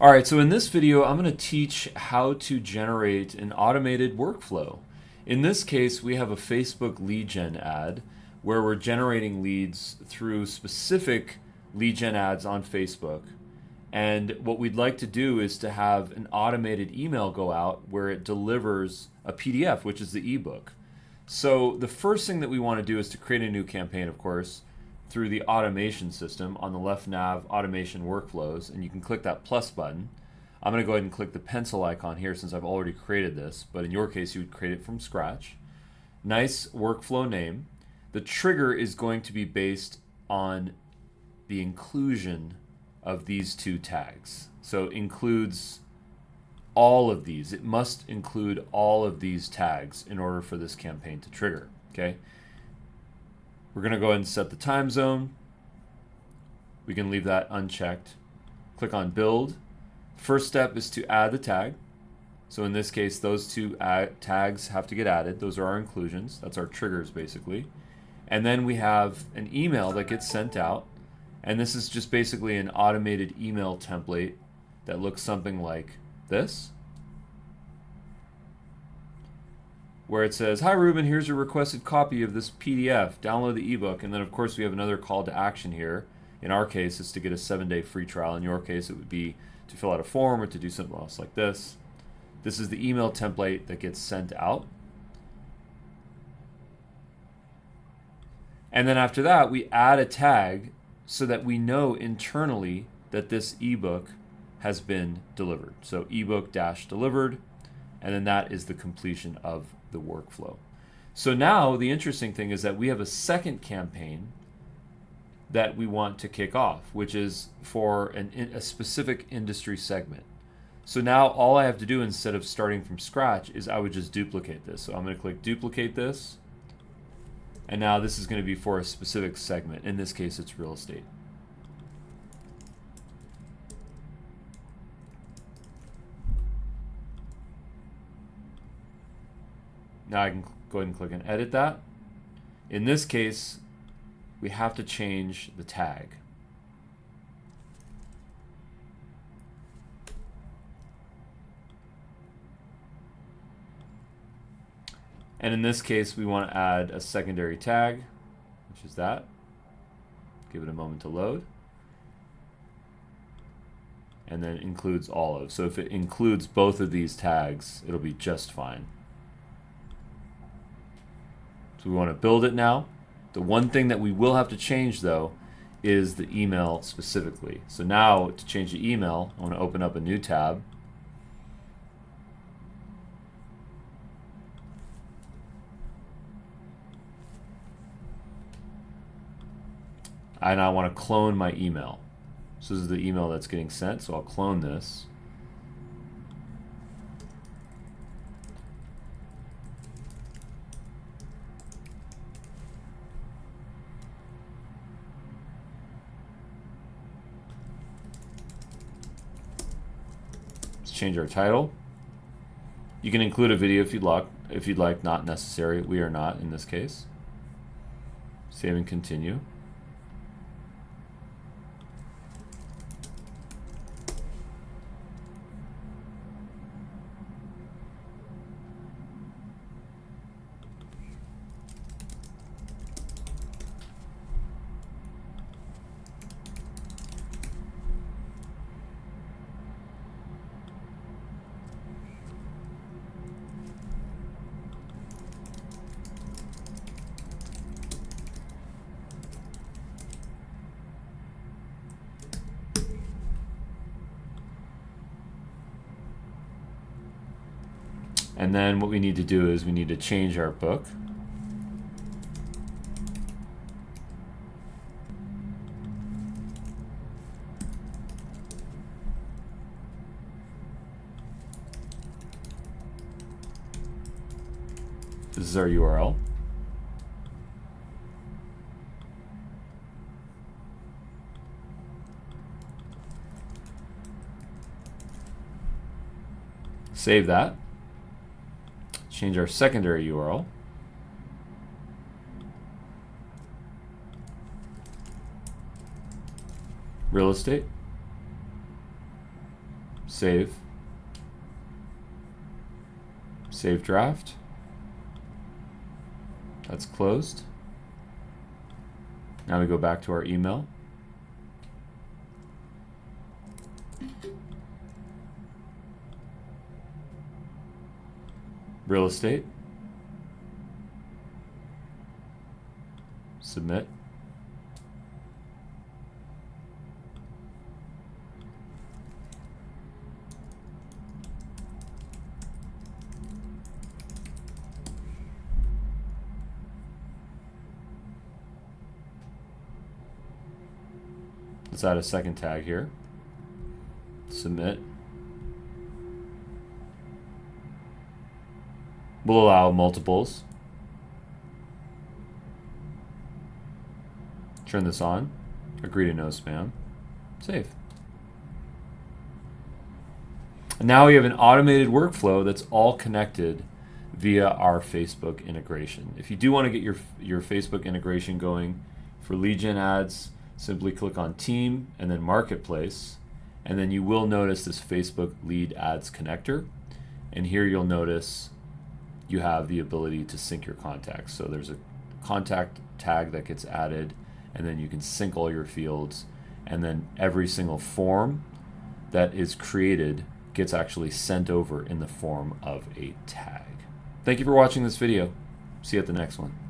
All right, so in this video, I'm going to teach how to generate an automated workflow. In this case, we have a Facebook lead gen ad where we're generating leads through specific lead gen ads on Facebook. And what we'd like to do is to have an automated email go out where it delivers a PDF, which is the ebook. So the first thing that we want to do is to create a new campaign, of course, through the automation system on the left nav, automation workflows, and you can click that plus button. I'm going to go ahead and click the pencil icon here since I've already created this, but in your case you would create it from scratch. Nice workflow name. The trigger is going to be based on the inclusion of these two tags. So it includes all of these. It must include all of these tags in order for this campaign to trigger. Okay. We're going to go ahead and set the time zone. We can leave that unchecked. Click on build. First step is to add the tag. So in this case, those two tags have to get added. Those are our inclusions. That's our triggers basically. And then we have an email that gets sent out. And this is just basically an automated email template that looks something like this, where it says, "Hi Ruben, here's your requested copy of this PDF. Download the ebook." And then of course we have another call to action here. In our case, it's to get a 7-day free trial. In your case, it would be to fill out a form or to do something else like this. This is the email template that gets sent out. And then after that, we add a tag so that we know internally that this ebook has been delivered. So ebook-delivered, and then that is the completion of the workflow. So now the interesting thing is that we have a second campaign that we want to kick off, which is for a specific industry segment. So now all I have to do instead of starting from scratch is I would just duplicate this. So I'm going to click duplicate this, and now this is going to be for a specific segment. In this case, it's real estate. Now I can go ahead and click and edit that. In this case, we have to change the tag. And in this case, we want to add a secondary tag, which is that. Give it a moment to load. And then includes all of. So if it includes both of these tags, it'll be just fine. So we want to build it now. The one thing that we will have to change though is the email specifically. So now to change the email, I want to open up a new tab. And I want to clone my email. So this is the email that's getting sent, so I'll clone this. Change our title. You can include a video if you'd like, not necessary. We are not in this case. Save and continue. And then what we need to do is we need to change our book. This is our URL. Save that. Change our secondary URL. Real estate. Save. Save draft. That's closed. Now we go back to our email. Real estate. Submit. Let's add a second tag here. Submit. We'll allow multiples. Turn this on. Agree to no spam. Save. And now we have an automated workflow that's all connected via our Facebook integration. If you do want to get your Facebook integration going for lead gen ads, simply click on Team and then Marketplace, and then you will notice this Facebook lead ads connector. And here you'll notice you have the ability to sync your contacts. So there's a contact tag that gets added, and then you can sync all your fields, and then every single form that is created gets actually sent over in the form of a tag. Thank you for watching this video. See you at the next one.